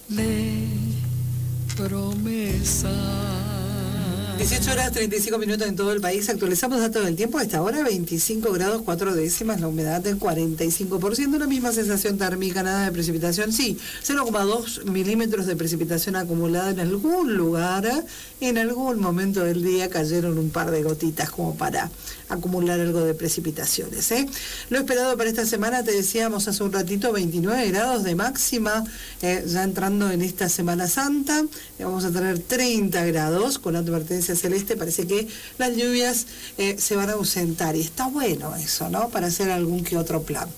de promesa. 18 horas 35 minutos en todo el país. Actualizamos datos del tiempo. A esta hora 25 grados 4 décimas, la humedad del 45%, la misma sensación térmica, nada de precipitación. Sí, 0,2 milímetros de precipitación acumulada en algún lugar. En algún momento del día cayeron un par de gotitas como para acumular algo de precipitaciones. Lo esperado para esta semana, te decíamos hace un ratito, 29 grados de máxima, ya entrando en esta Semana Santa. Vamos a tener 30 grados con advertencia celeste. Parece que las lluvias se van a ausentar y está bueno eso, ¿no? Para hacer algún que otro plan.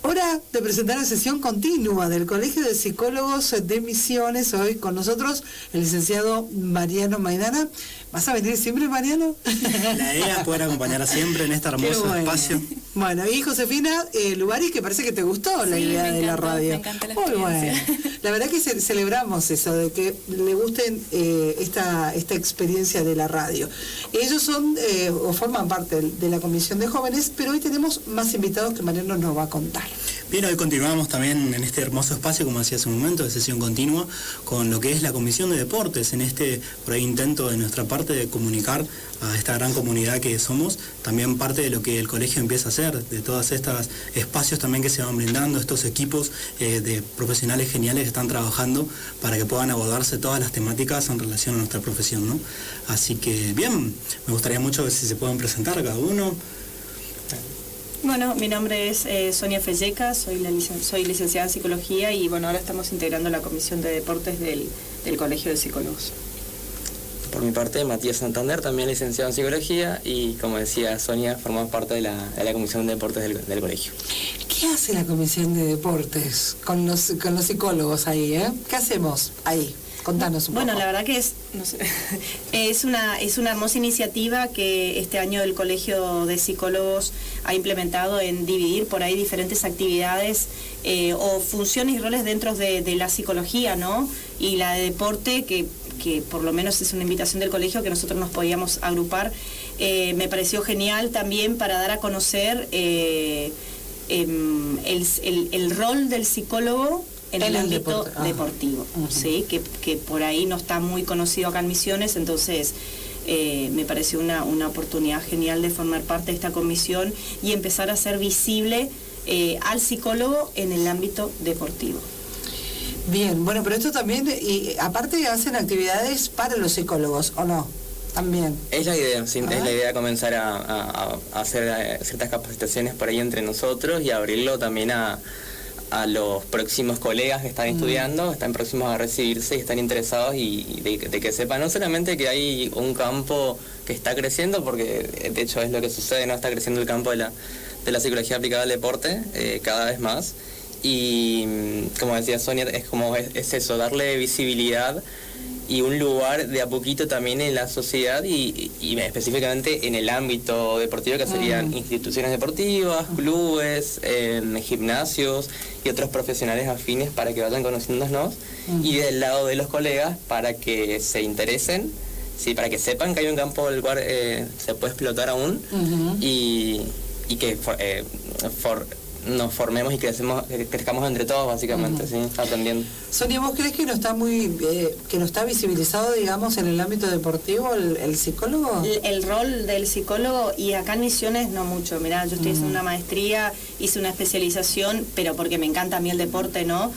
Hora de presentar la sesión continua del Colegio de Psicólogos de Misiones. Hoy con nosotros el licenciado Mariano Maidana. ¿Vas a venir siempre, Mariano? La idea es poder acompañar siempre en este hermoso espacio. Bueno, y Josefina Lubaris, que parece que te gustó la idea de la radio. Me encanta la Muy experiencia. bueno. La verdad que celebramos eso, de que le gusten esta experiencia de la radio. Ellos son o forman parte de la Comisión de Jóvenes, pero hoy tenemos más invitados que Mariano nos va a contar. Bien, hoy continuamos también en este hermoso espacio, como decía hace un momento, de sesión continua, con lo que es la Comisión de Deportes, en este por ahí intento de nuestra parte de comunicar a esta gran comunidad que somos, también parte de lo que el colegio empieza a hacer, de todos estos espacios también que se van brindando, estos equipos de profesionales geniales que están trabajando para que puedan abordarse todas las temáticas en relación a nuestra profesión, ¿no? Así que, bien, me gustaría mucho ver si se pueden presentar cada uno. Bueno, mi nombre es Sonia Felleca, soy licenciada en Psicología y bueno, ahora estamos integrando la Comisión de Deportes del Colegio de Psicólogos. Por mi parte, Matías Santander, también licenciado en Psicología y como decía Sonia, formamos parte de la Comisión de Deportes del colegio. ¿Qué hace la Comisión de Deportes con los psicólogos ahí? ¿Qué hacemos ahí? Contanos un poco. Bueno, la verdad que es una hermosa iniciativa que este año el Colegio de Psicólogos ha implementado en dividir por ahí diferentes actividades o funciones y roles dentro de la psicología, ¿no? Y la de deporte, que por lo menos es una invitación del colegio que nosotros nos podíamos agrupar, me pareció genial también para dar a conocer el rol del psicólogo en el ámbito deportivo, ¿sí? Que por ahí no está muy conocido acá en Misiones, entonces me pareció una oportunidad genial de formar parte de esta comisión y empezar a hacer visible al psicólogo en el ámbito deportivo. Bien, bueno, pero esto también, y aparte hacen actividades para los psicólogos, ¿o no? También. Es la idea, sí, es la idea comenzar a hacer ciertas capacitaciones por ahí entre nosotros y abrirlo también a los próximos colegas que están estudiando, están próximos a recibirse y están interesados y de que sepan no solamente que hay un campo que está creciendo, porque de hecho es lo que sucede, ¿no? Está creciendo el campo de la psicología aplicada al deporte cada vez más. Y como decía Sonia, es eso, darle visibilidad y un lugar de a poquito también en la sociedad y específicamente en el ámbito deportivo, que serían instituciones deportivas, clubes, gimnasios y otros profesionales afines para que vayan conociéndonos, y del lado de los colegas para que se interesen, sí, para que sepan que hay un campo del cual se puede explotar aún, y que nos formemos y crezcamos entre todos, básicamente, ¿sí? Aprendiendo. Sonia, ¿vos crees que no está que no está visibilizado, digamos, en el ámbito deportivo el psicólogo? El rol del psicólogo, y acá en Misiones no mucho. Mirá, yo estoy haciendo una maestría, hice una especialización, pero porque me encanta a mí el deporte, ¿no?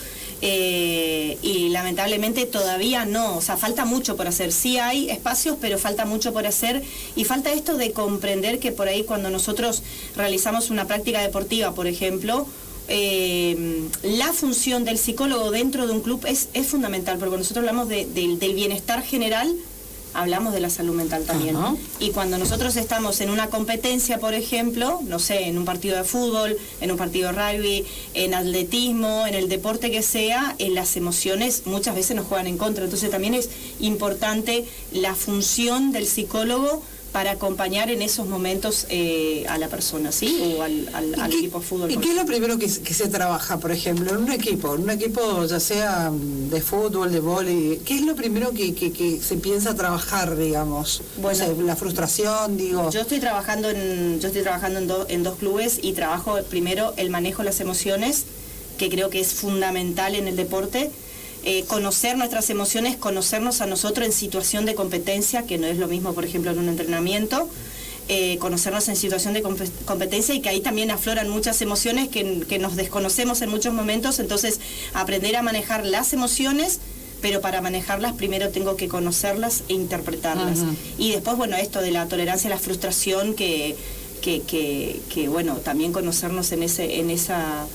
Y lamentablemente todavía no, o sea, falta mucho por hacer. Sí hay espacios, pero falta mucho por hacer, y falta esto de comprender que por ahí cuando nosotros realizamos una práctica deportiva, por ejemplo, la función del psicólogo dentro de un club es fundamental, porque nosotros hablamos del bienestar general, hablamos de la salud mental también. Y cuando nosotros estamos en una competencia, por ejemplo, no sé, en un partido de fútbol, en un partido de rugby, en atletismo, en el deporte que sea, las emociones muchas veces nos juegan en contra. Entonces también es importante la función del psicólogo para acompañar en esos momentos a la persona, ¿sí? O al equipo de fútbol. ¿Y qué es lo primero que se trabaja, por ejemplo, en un equipo ya sea de fútbol, de vóley? ¿Qué es lo primero que se piensa trabajar, digamos? Bueno, o sea, la frustración, digo. Yo estoy trabajando en dos clubes y trabajo primero el manejo de las emociones, que creo que es fundamental en el deporte. conocer nuestras emociones, conocernos a nosotros en situación de competencia, que no es lo mismo, por ejemplo, en un entrenamiento, conocernos en situación de competencia, y que ahí también afloran muchas emociones que nos desconocemos en muchos momentos. Entonces, aprender a manejar las emociones, pero para manejarlas primero tengo que conocerlas e interpretarlas. Y después, bueno, esto de la tolerancia a la frustración, que bueno, también conocernos en esa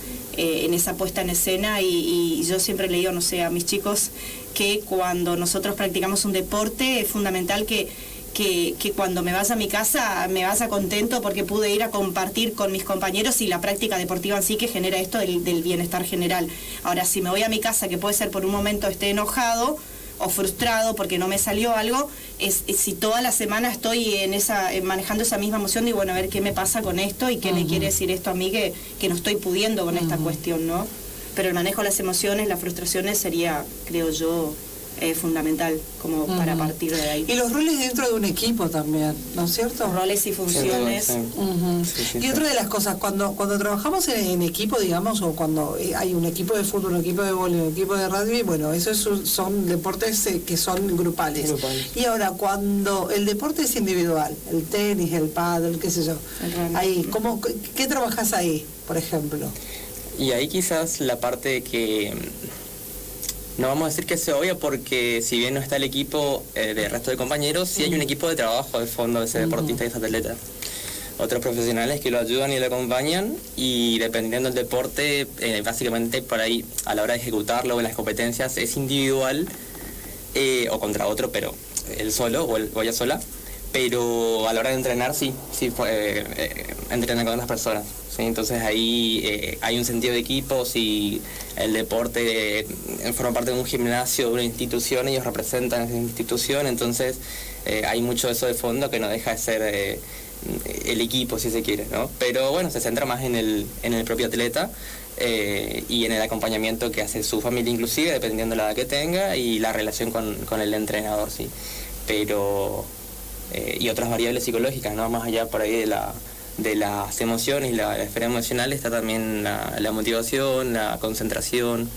puesta en escena. Y yo siempre le digo, no sé, a mis chicos, que cuando nosotros practicamos un deporte es fundamental que cuando me vaya a mi casa me vaya contento porque pude ir a compartir con mis compañeros, y la práctica deportiva en sí que genera esto del bienestar general. Ahora, si me voy a mi casa, que puede ser por un momento esté enojado o frustrado porque no me salió algo, si toda la semana estoy manejando esa misma emoción, digo, bueno, a ver qué me pasa con esto y qué me quiere decir esto a mí que no estoy pudiendo con esta cuestión, ¿no? Pero el manejo de las emociones, las frustraciones sería, creo yo, fundamental como para partir de ahí. Y los roles dentro de un equipo también, ¿no es cierto? Roles y funciones. Sí. Y otra de las cosas, cuando trabajamos en equipo, digamos, o cuando hay un equipo de fútbol, un equipo de vóley, un equipo de rugby, bueno, esos son deportes que son grupales. Y ahora, cuando el deporte es individual, el tenis, el pádel, qué sé yo, ahí, ¿qué trabajas ahí, por ejemplo? Y ahí quizás la parte que no vamos a decir que sea obvia, porque si bien no está el equipo del resto de compañeros, sí hay un equipo de trabajo de fondo de ese deportista y ese atleta. Otros profesionales que lo ayudan y lo acompañan, y dependiendo del deporte, básicamente por ahí a la hora de ejecutarlo en las competencias es individual o contra otro, pero él solo o ella sola. Pero a la hora de entrenar sí entrenan con otras personas, ¿sí? Entonces ahí hay un sentido de equipo. Si el deporte forma parte de un gimnasio, de una institución, ellos representan esa institución, entonces hay mucho de eso de fondo que no deja de ser el equipo, si se quiere, ¿no? Pero bueno, se centra más en el propio atleta y en el acompañamiento que hace su familia, inclusive, dependiendo de la edad que tenga, y la relación con el entrenador, sí. Pero y otras variables psicológicas, ¿no? Más allá por ahí de las emociones y la esfera emocional, está también la motivación, la concentración,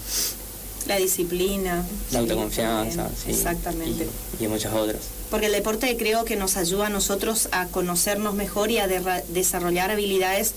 la disciplina, la autoconfianza, sí, exactamente, y muchas otras. Porque el deporte creo que nos ayuda a nosotros a conocernos mejor y a desarrollar habilidades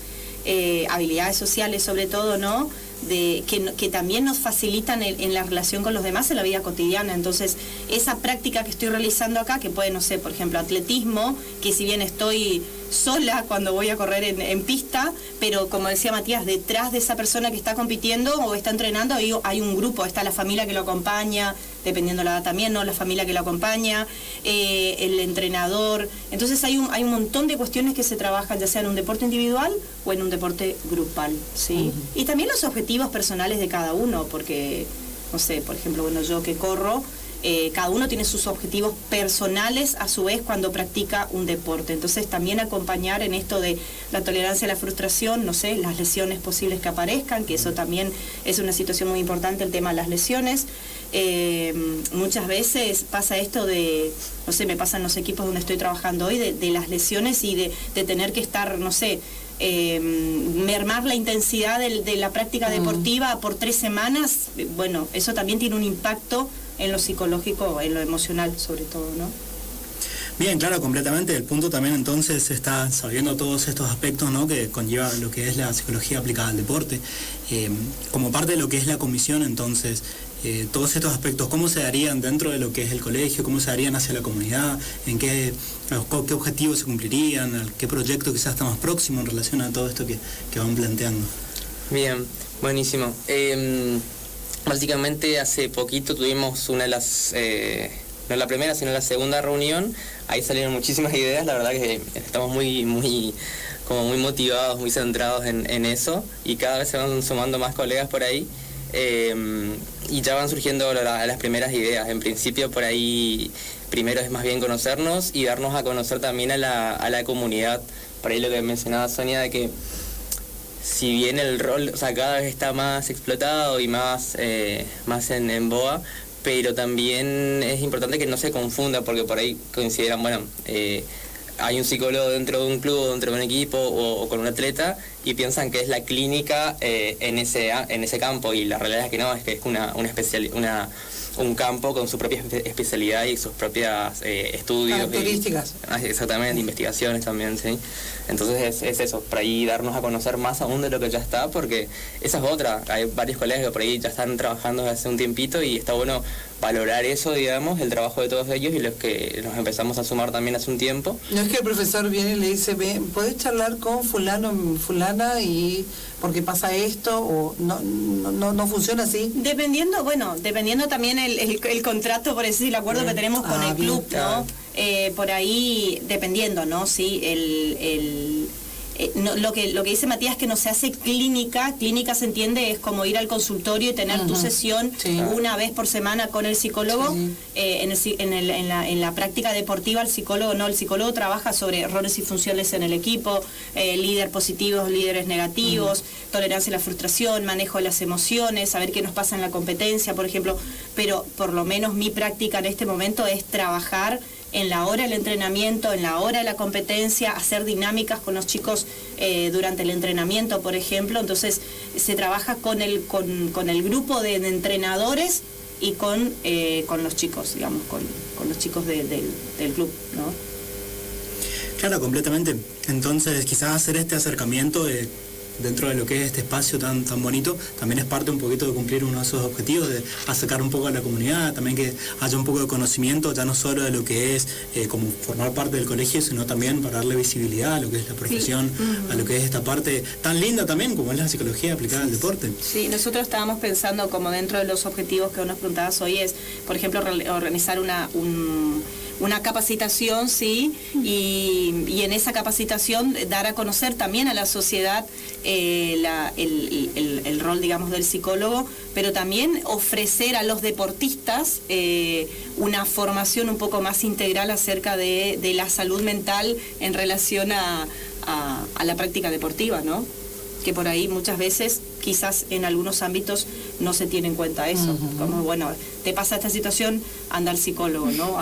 sociales sobre todo, ¿no? Que también nos facilitan en la relación con los demás en la vida cotidiana. Entonces, esa práctica que estoy realizando acá, que puede, no sé, por ejemplo, atletismo, que si bien estoy sola cuando voy a correr en pista, pero como decía Matías, detrás de esa persona que está compitiendo o está entrenando hay un grupo, está la familia que lo acompaña, dependiendo de la edad también, ¿no? La familia que lo acompaña, el entrenador. Entonces hay un montón de cuestiones que se trabajan, ya sea en un deporte individual o en un deporte grupal, ¿sí? Y también los objetivos personales de cada uno, porque, no sé, por ejemplo, bueno, yo que corro, cada uno tiene sus objetivos personales a su vez cuando practica un deporte. Entonces también acompañar en esto de la tolerancia a la frustración, no sé, las lesiones posibles que aparezcan, que eso también es una situación muy importante, el tema de las lesiones. Muchas veces pasa esto de, no sé, me pasa en los equipos donde estoy trabajando hoy, de las lesiones y de tener que estar, no sé, mermar la intensidad de la práctica deportiva por 3 semanas. Bueno, eso también tiene un impacto en lo psicológico, en lo emocional sobre todo, ¿no? Bien, claro, completamente. El punto también entonces está sabiendo todos estos aspectos, ¿no?, que conlleva lo que es la psicología aplicada al deporte. Como parte de lo que es la comisión, entonces, todos estos aspectos, ¿cómo se darían dentro de lo que es el colegio? ¿Cómo se darían hacia la comunidad? ¿En qué objetivos se cumplirían? ¿Qué proyecto quizás está más próximo en relación a todo esto que van planteando? Bien, buenísimo. Básicamente hace poquito tuvimos una de las, no la primera, sino la segunda reunión. Ahí salieron muchísimas ideas, la verdad que estamos muy motivados, muy centrados en eso, y cada vez se van sumando más colegas por ahí, y ya van surgiendo las primeras ideas. En principio por ahí primero es más bien conocernos y darnos a conocer también a la comunidad. Por ahí lo que mencionaba Sonia, de que si bien el rol, o sea, cada vez está más explotado y más en boga, pero también es importante que no se confunda, porque por ahí consideran, bueno, hay un psicólogo dentro de un club, dentro de un equipo o con un atleta y piensan que es la clínica en ese campo, y la realidad es que no, es que es un campo con su propia especialidad y sus propias estudios. Características. Exactamente, investigaciones también, sí. Entonces es eso, por ahí darnos a conocer más aún de lo que ya está, porque esa es otra. Hay varios colegas que por ahí ya están trabajando desde hace un tiempito y está bueno valorar eso, digamos, el trabajo de todos ellos y los que nos empezamos a sumar también hace un tiempo. No es que el profesor viene y le dice, ¿podés charlar con fulana y porque pasa esto? ¿O no funciona así? Dependiendo también el contrato, por decir, el acuerdo que tenemos con el club, ¿no? Claro. Por ahí, dependiendo, ¿no? Sí, lo que dice Matías, que no se hace clínica se entiende, es como ir al consultorio y tener tu sesión una vez por semana con el psicólogo. En la práctica deportiva el psicólogo trabaja sobre roles y funciones en el equipo, líderes positivos, líderes negativos, tolerancia a la frustración, manejo de las emociones, saber qué nos pasa en la competencia, por ejemplo, pero por lo menos mi práctica en este momento es trabajar en la hora del entrenamiento, en la hora de la competencia, hacer dinámicas con los chicos durante el entrenamiento, por ejemplo. Entonces se trabaja con el grupo de entrenadores y con los chicos, digamos, con los chicos del club, ¿no? Claro, completamente. Entonces quizás hacer este acercamiento dentro de lo que es este espacio tan bonito, también es parte un poquito de cumplir uno de esos objetivos, de acercar un poco a la comunidad, también que haya un poco de conocimiento, ya no solo de lo que es como formar parte del colegio, sino también para darle visibilidad a lo que es la profesión, a lo que es esta parte tan linda también como es la psicología aplicada al deporte. Sí, nosotros estábamos pensando como dentro de los objetivos que nos preguntabas hoy es, por ejemplo, organizar una capacitación, sí, y en esa capacitación dar a conocer también a la sociedad el rol, digamos, del psicólogo, pero también ofrecer a los deportistas una formación un poco más integral acerca de la salud mental en relación a la práctica deportiva, ¿no? Que por ahí muchas veces, quizás en algunos ámbitos, no se tiene en cuenta eso. Como, bueno, te pasa esta situación, anda al psicólogo, ¿no?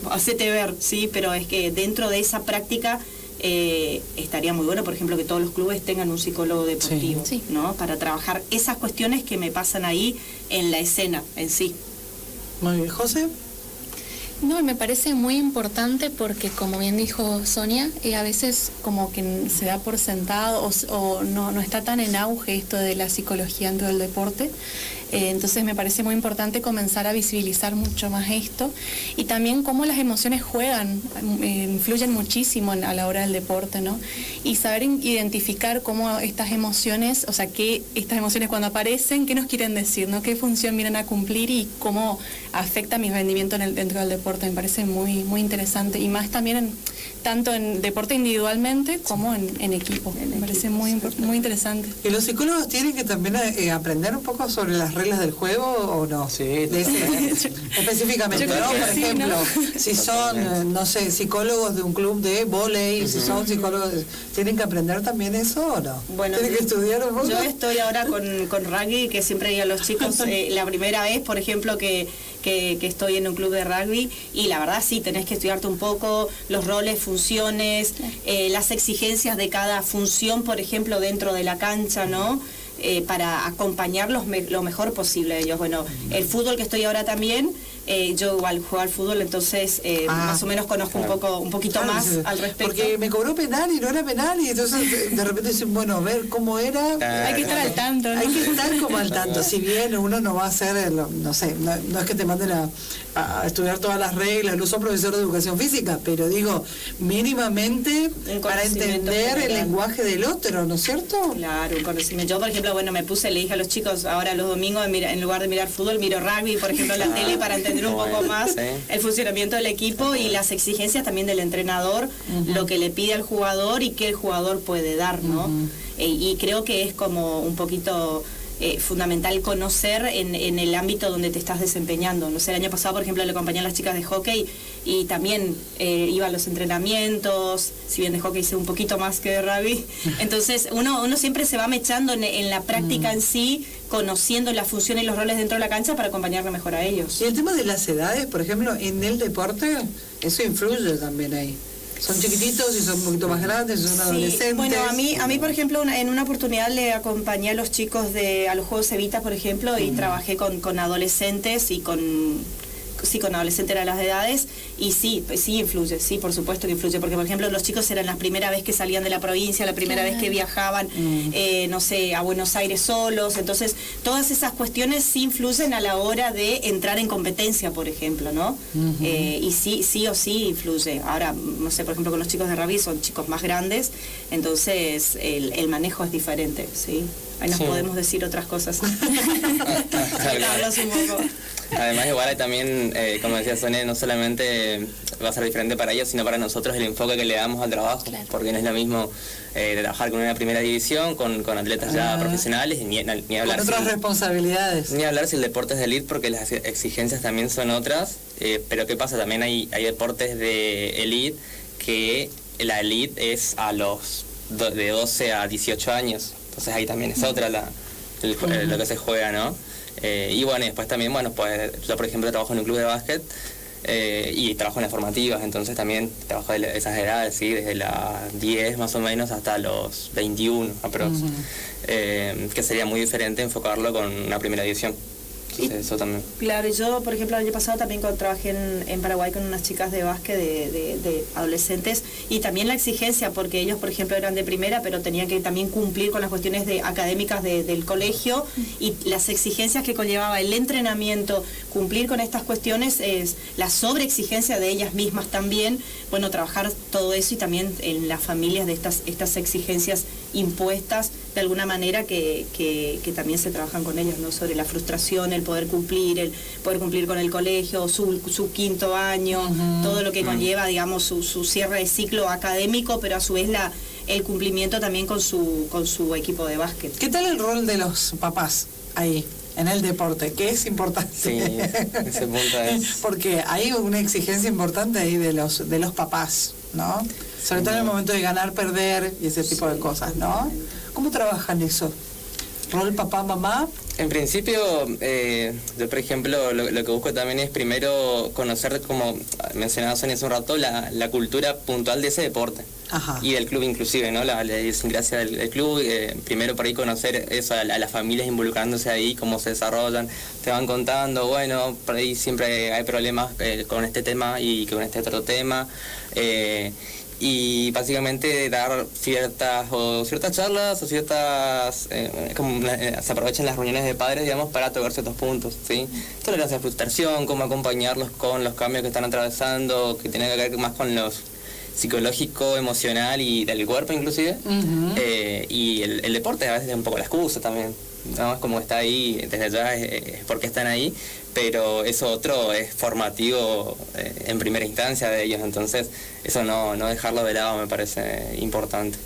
Hacete ver, sí, pero es que dentro de esa práctica estaría muy bueno, por ejemplo, que todos los clubes tengan un psicólogo deportivo, ¿no? Para trabajar esas cuestiones que me pasan ahí en la escena en sí. Muy bien, José. No, me parece muy importante porque, como bien dijo Sonia, a veces como que se da por sentado o no está tan en auge esto de la psicología dentro del deporte. Entonces me parece muy importante comenzar a visibilizar mucho más esto y también cómo las emociones juegan, influyen muchísimo a la hora del deporte, ¿no? Y saber identificar cómo estas emociones, o sea, que estas emociones cuando aparecen, qué nos quieren decir, ¿no? Qué función vienen a cumplir y cómo afecta mi rendimiento dentro del deporte. Me parece muy, muy interesante y más también tanto en deporte individualmente como en equipo. Me parece muy interesante. ¿Y los psicólogos tienen que también aprender un poco sobre las reglas del juego o no? Sí, específicamente, ¿no? Por ejemplo, ¿no? Si son, no sé, psicólogos de un club de vóley, si son psicólogos, ¿tienen que aprender también eso o no? Bueno, ¿tienen que estudiar un poco? Yo estoy ahora con rugby, que siempre digo a los chicos, la primera vez, por ejemplo, que estoy en un club de rugby, y la verdad sí, tenés que estudiarte un poco los roles, funciones, las exigencias de cada función, por ejemplo, dentro de la cancha, ¿no? Para acompañarlos lo mejor posible a ellos. Bueno, el fútbol que estoy ahora también, yo igual juego al fútbol, entonces más o menos conozco un poquito más al respecto. Porque me cobró penal y no era penal, y entonces de repente dicen, bueno, a ver cómo era. Hay que estar al tanto, ¿no? Hay que estar como al tanto, si bien uno no va a hacer, no sé, no es que te manden a estudiar todas las reglas, no soy profesor de educación física, pero digo, mínimamente para entender el lenguaje del otro, ¿no es cierto? Claro, un conocimiento. Yo, por ejemplo, bueno, le dije a los chicos, ahora los domingos, en lugar de mirar fútbol, miro rugby, por ejemplo, en la tele, para entender un poco más el funcionamiento del equipo y las exigencias también del entrenador, lo que le pide al jugador y qué el jugador puede dar, ¿no? Y creo que es como un poquito fundamental conocer en el ámbito donde te estás desempeñando. No sé, el año pasado, por ejemplo, le acompañé a las chicas de hockey y también iba a los entrenamientos, si bien de hockey sé un poquito más que de rugby. Entonces uno siempre se va mechando en la práctica en sí, conociendo la función y los roles dentro de la cancha para acompañarlo mejor a ellos. Y el tema de las edades, por ejemplo, en el deporte, eso influye también ahí. ¿Son chiquititos y son un poquito más grandes, son adolescentes? Bueno, a mí por ejemplo, en una oportunidad le acompañé a los chicos a los Juegos Evita, por ejemplo, y trabajé con adolescentes y con adolescentes de las edades, y sí influye, sí, por supuesto que influye, porque por ejemplo los chicos eran la primera vez que salían de la provincia, la primera vez que viajaban, no sé, a Buenos Aires solos, entonces todas esas cuestiones sí influyen a la hora de entrar en competencia, por ejemplo, ¿no? Y sí o sí influye. Ahora, no sé, por ejemplo, con los chicos de Rabí son chicos más grandes, entonces el manejo es diferente, ¿sí? Ahí nos podemos decir otras cosas. Hablas un poco. Además, igual hay también, como decía Sonia, no solamente va a ser diferente para ellos, sino para nosotros el enfoque que le damos al trabajo, porque no es lo mismo trabajar con una primera división, con atletas ya profesionales, ni hablar... Con otras responsabilidades. Ni hablar si el deporte es de elite, porque las exigencias también son otras, pero ¿qué pasa? También hay deportes de elite que la elite es de 12 a 18 años, entonces ahí también es otra lo que se juega, ¿no? Y bueno, después también, bueno, pues yo por ejemplo trabajo en un club de básquet y trabajo en las formativas, entonces también trabajo de esas edades, ¿sí? Desde las 10 más o menos hasta los 21 aprox, que sería muy diferente enfocarlo con una primera división. Entonces, eso también. Claro, y yo, por ejemplo, el año pasado también trabajé en Paraguay con unas chicas de básquet de adolescentes, y también la exigencia, porque ellos, por ejemplo, eran de primera, pero tenían que también cumplir con las cuestiones académicas del colegio, y las exigencias que conllevaba el entrenamiento, cumplir con estas cuestiones, es la sobreexigencia de ellas mismas también, bueno, trabajar todo eso, y también en las familias de estas exigencias impuestas, de alguna manera que también se trabajan con ellos, ¿no? Sobre la frustración, el poder cumplir con el colegio, su quinto año, todo lo que conlleva, digamos, su cierre de ciclo académico, pero a su vez el cumplimiento también con su equipo de básquet. ¿Qué tal el rol de los papás ahí, en el deporte? Que es importante. Sí, ese punto es... Porque hay una exigencia importante ahí de los papás, ¿no? Sobre todo en el momento de ganar, perder y ese tipo de cosas, ¿no? ¿Cómo trabajan eso? ¿Rol papá, mamá? En principio, yo por ejemplo, lo que busco también es primero conocer, como mencionaba Sonia hace un rato, la cultura puntual de ese deporte. Ajá. Y del club inclusive, ¿no? La idiosincrasia del club. Primero por ahí conocer eso, a las familias involucrándose ahí, cómo se desarrollan, te van contando, bueno, por ahí siempre hay problemas con este tema y con este otro tema. Y básicamente dar ciertas charlas o ciertas se aprovechan las reuniones de padres, digamos, para tocar ciertos puntos, ¿sí? Tolerancia a frustración, cómo acompañarlos con los cambios que están atravesando, que tienen que ver más con los psicológico, emocional y del cuerpo inclusive. Y el deporte a veces es un poco la excusa también, ¿no? Es como está ahí, desde allá es porque están ahí, pero eso otro es formativo en primera instancia de ellos, entonces eso no dejarlo de lado me parece importante.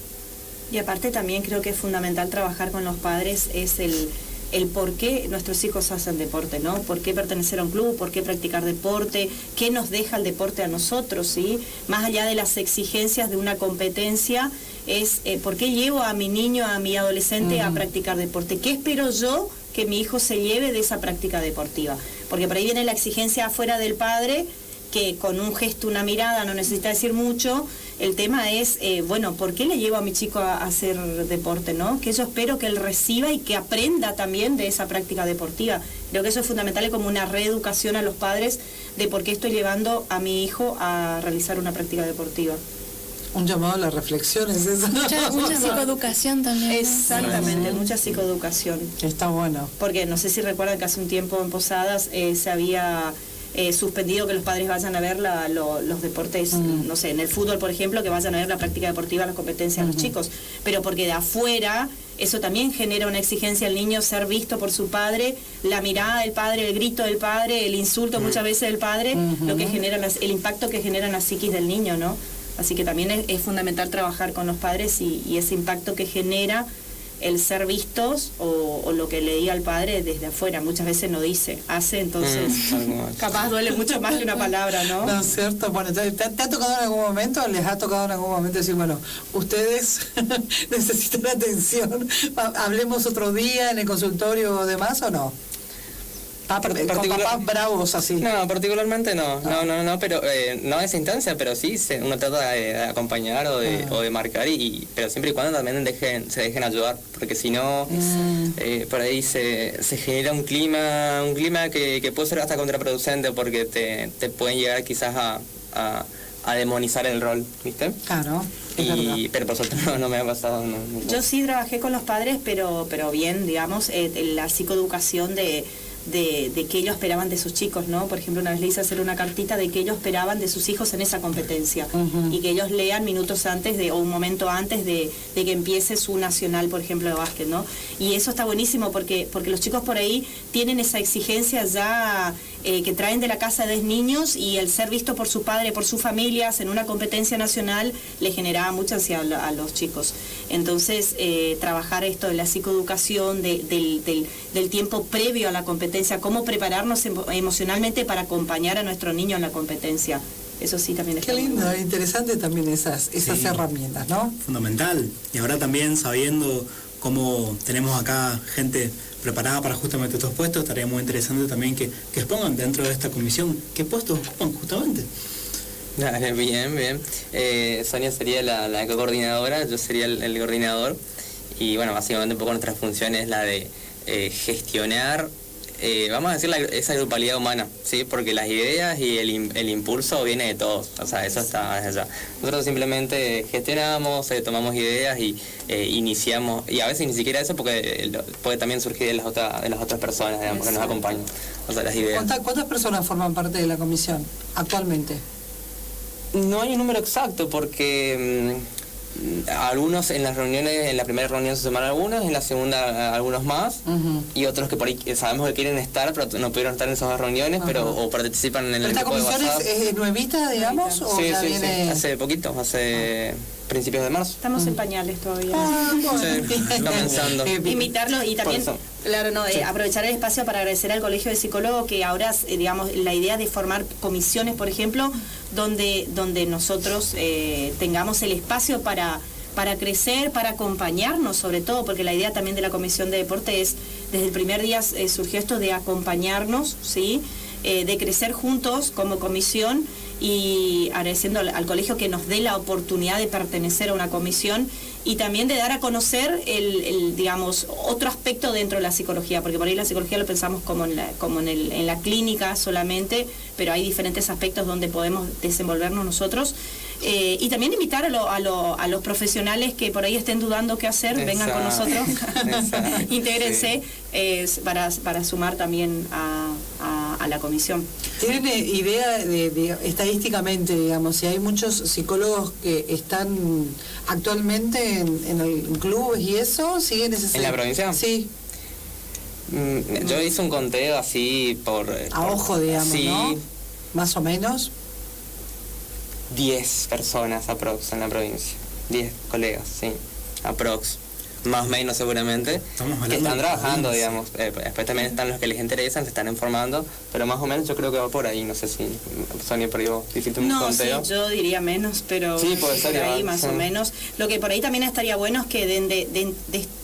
Y aparte también creo que es fundamental trabajar con los padres, es el por qué nuestros hijos hacen deporte, ¿no? ¿Por qué pertenecer a un club? ¿Por qué practicar deporte? ¿Qué nos deja el deporte a nosotros, sí? Más allá de las exigencias de una competencia, es ¿por qué llevo a mi niño, a mi adolescente a practicar deporte? ¿Qué espero yo que mi hijo se lleve de esa práctica deportiva? Porque por ahí viene la exigencia afuera del padre, que con un gesto, una mirada, no necesita decir mucho. El tema es, bueno, ¿por qué le llevo a mi chico a hacer deporte, no? Que yo espero que él reciba y que aprenda también de esa práctica deportiva. Creo que eso es fundamental, es como una reeducación a los padres de por qué estoy llevando a mi hijo a realizar una práctica deportiva. Un llamado a la reflexión, ¿es eso? Mucha psicoeducación también, ¿no? Exactamente, mucha psicoeducación. Está bueno. Porque no sé si recuerdan que hace un tiempo en Posadas se había suspendido que los padres vayan a ver los deportes, no sé, en el fútbol, por ejemplo, que vayan a ver la práctica deportiva, las competencias de los chicos. Pero porque de afuera eso también genera una exigencia al niño, ser visto por su padre, la mirada del padre, el grito del padre, el insulto muchas veces del padre, lo que genera el impacto que genera en la psiquis del niño, ¿no? Así que también es fundamental trabajar con los padres y ese impacto que genera el ser vistos o lo que le diga al padre desde afuera. Muchas veces no dice, hace, entonces capaz duele mucho más que una palabra, ¿no? No, es cierto. Bueno, ¿te ha tocado en algún momento, les ha tocado en algún momento decir, bueno, ustedes necesitan atención, hablemos otro día en el consultorio o demás, o no? Con papás bravos así. No, particularmente no, pero no a esa instancia, pero sí uno trata de acompañar o de marcar, pero siempre y cuando también se dejen ayudar, porque si no, por ahí se genera un clima que puede ser hasta contraproducente, porque te pueden llegar quizás a demonizar el rol, ¿viste? Claro. Pero por suerte no me ha pasado. No. Yo sí trabajé con los padres, pero bien, digamos, la psicoeducación de qué ellos esperaban de sus chicos, ¿no? Por ejemplo, una vez le hice hacer una cartita de qué ellos esperaban de sus hijos en esa competencia, y que ellos lean minutos antes o un momento antes de que empiece su nacional, por ejemplo, de básquet, ¿no? Y eso está buenísimo porque los chicos por ahí tienen esa exigencia ya que traen de la casa de niños, y el ser visto por su padre, por sus familias en una competencia nacional le generaba mucha ansiedad a los chicos. Entonces, trabajar esto de la psicoeducación, del tiempo previo a la competencia, cómo prepararnos emocionalmente para acompañar a nuestro niño en la competencia. Eso sí también es. Qué lindo, interesante también esas herramientas, ¿no? Fundamental. Y ahora también sabiendo cómo tenemos acá gente preparada para justamente estos puestos, estaría muy interesante también que expongan dentro de esta comisión qué puestos ocupan justamente. Bien. Sonia sería la coordinadora, yo sería el coordinador, y bueno, básicamente un poco nuestra función es la de gestionar, vamos a decir, esa grupalidad humana, ¿sí? Porque las ideas y el impulso viene de todos, o sea, eso está desde allá. Nosotros simplemente gestionamos, tomamos ideas y iniciamos, y a veces ni siquiera eso porque puede también surgir de las otras personas, digamos, que nos acompañan, o sea, las ideas. ¿Cuántas personas forman parte de la comisión actualmente? No hay un número exacto porque algunos en la primera reunión se sumaron algunos, en la segunda algunos más, y otros que por ahí sabemos que quieren estar pero no pudieron estar en esas dos reuniones, o participan en el grupo de WhatsApp. ¿Esta comisión es nuevita, digamos? ¿O sí, viene... hace poquito, principios de marzo. Estamos en pañales todavía. Comenzando. Invitarlos y también, aprovechar el espacio para agradecer al Colegio de Psicólogos, que ahora, digamos, la idea de formar comisiones, por ejemplo, donde nosotros tengamos el espacio para crecer, para acompañarnos, sobre todo, porque la idea también de la Comisión de Deporte es, desde el primer día surgió esto de acompañarnos, ¿sí? De crecer juntos como comisión, y agradeciendo al colegio que nos dé la oportunidad de pertenecer a una comisión, y también de dar a conocer digamos, otro aspecto dentro de la psicología, porque por ahí la psicología lo pensamos como en la clínica solamente, pero hay diferentes aspectos donde podemos desenvolvernos nosotros. Y también invitar a los profesionales que por ahí estén dudando qué hacer, vengan con nosotros, intégrense, para sumar también a la comisión. ¿Tienen idea de estadísticamente, digamos, si hay muchos psicólogos que están actualmente en clubes y eso? ¿Siguen ese? ¿En la provincia? Sí. Yo hice un conteo así a ojo, digamos, sí, ¿no? Más o menos. 10 personas aprox en la provincia. 10 colegas, sí. Aprox. Más o menos seguramente. Que están trabajando, digamos. Después también están los que les interesan, se están informando. Pero más o menos yo creo que va por ahí. No sé si Sonia por ahí hiciste un conteo. No, sí, yo diría menos, pero sí, puede ser, por ahí más o menos. Lo que por ahí también estaría bueno es que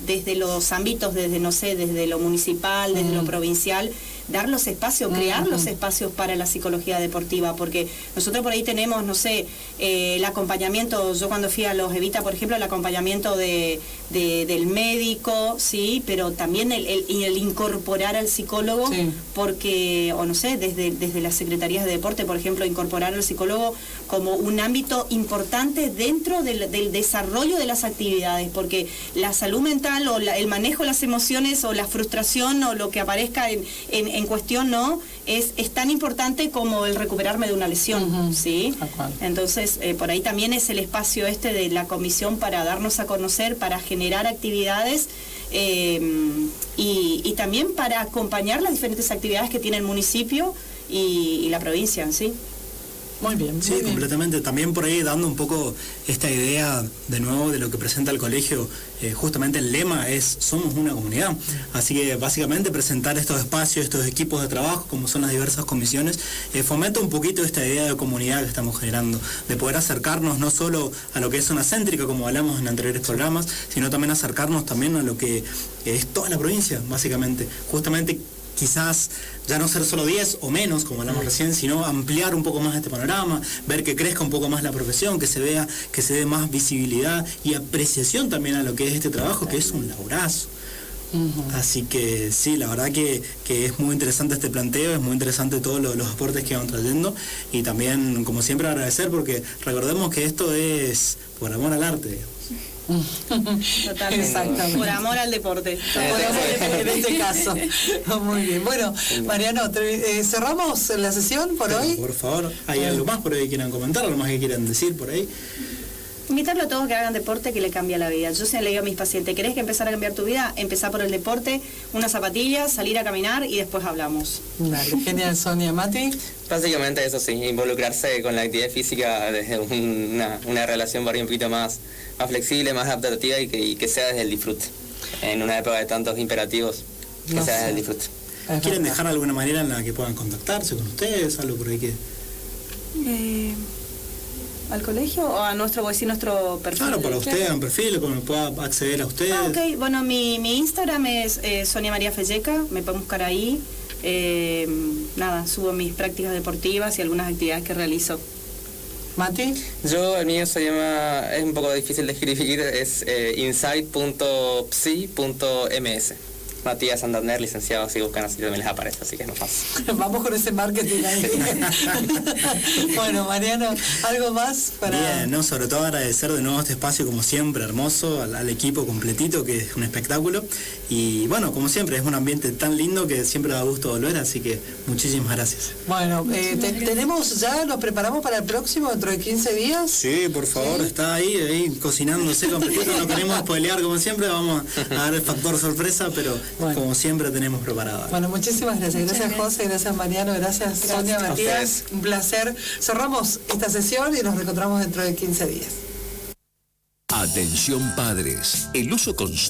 desde los ámbitos, desde lo municipal, desde lo provincial, dar los espacios, crear los espacios para la psicología deportiva, porque nosotros por ahí tenemos, no sé, el acompañamiento. Yo cuando fui a los Evita, por ejemplo, el acompañamiento del médico, sí, pero también el incorporar al psicólogo, porque, o no sé, desde las secretarías de deporte, por ejemplo, incorporar al psicólogo como un ámbito importante dentro del desarrollo de las actividades, porque la salud mental o el manejo de las emociones o la frustración o lo que aparezca en cuestión, ¿no? Es tan importante como el recuperarme de una lesión, ¿sí? Entonces, por ahí también es el espacio de la comisión para darnos a conocer, para generar actividades, y también para acompañar las diferentes actividades que tiene el municipio y la provincia en sí. Muy bien. Sí, completamente. También por ahí dando un poco esta idea de nuevo de lo que presenta el colegio, justamente el lema es somos una comunidad. Así que básicamente presentar estos espacios, estos equipos de trabajo, como son las diversas comisiones, fomenta un poquito esta idea de comunidad que estamos generando, de poder acercarnos no solo a lo que es zona céntrica, como hablamos en anteriores programas, sino también acercarnos también a lo que es toda la provincia, básicamente. Justamente quizás ya no ser solo 10 o menos, como hablamos recién, sino ampliar un poco más este panorama, ver que crezca un poco más la profesión, que se vea, que se dé más visibilidad y apreciación también a lo que es este trabajo, que es un laburazo. Así que sí, la verdad que es muy interesante este planteo, es muy interesante todos los aportes que van trayendo, y también, como siempre, agradecer, porque recordemos que esto es por amor al arte, digamos. Totalmente. Exactamente. Por amor al deporte. En este caso. Muy bien. Bueno, Mariano, cerramos la sesión por hoy. Por favor, ¿hay algo más por ahí que quieran comentar, algo más que quieran decir por ahí? Invitarlo a todos que hagan deporte, que le cambia la vida. Yo siempre le digo a mis pacientes, ¿querés que empezar a cambiar tu vida? Empezá por el deporte, unas zapatillas, salir a caminar y después hablamos. Vale, genial, Sonia. Mati. Básicamente eso sí, involucrarse con la actividad física desde una relación por ahí un poquito más flexible, más adaptativa, y que sea desde el disfrute. En una época de tantos imperativos, que sea desde el disfrute. ¿Quieren dejar alguna manera en la que puedan contactarse con ustedes? ¿Algo por ahí que...? ¿Al colegio o a nuestro perfil? Claro, para usted, un perfil, como pueda acceder a usted. Ok, bueno, mi Instagram es Sonia María Felleca, me pueden buscar ahí. Nada, subo mis prácticas deportivas y algunas actividades que realizo. Mati. Yo, el mío se llama, es un poco difícil de escribir, es insight.psi.ms. Matías Santander, licenciado, si buscan así también les aparece, así que es más fácil. Vamos con ese marketing ahí. Bueno, Mariano, ¿algo más para...? Bien, no, sobre todo agradecer de nuevo este espacio, como siempre, hermoso, al equipo completito, que es un espectáculo. Y bueno, como siempre, es un ambiente tan lindo que siempre da gusto volver, así que muchísimas gracias. Bueno, tenemos ya, nos preparamos para el próximo, dentro de 15 días. Sí, por favor, está ahí cocinándose completito, no queremos spoilear como siempre, vamos a dar el factor sorpresa, pero bueno, como siempre tenemos preparado. Bueno, muchísimas gracias. Gracias, José, gracias, Mariano, gracias, Sonia, Matías. Un placer. Cerramos esta sesión y nos reencontramos dentro de 15 días. Atención padres, el uso constante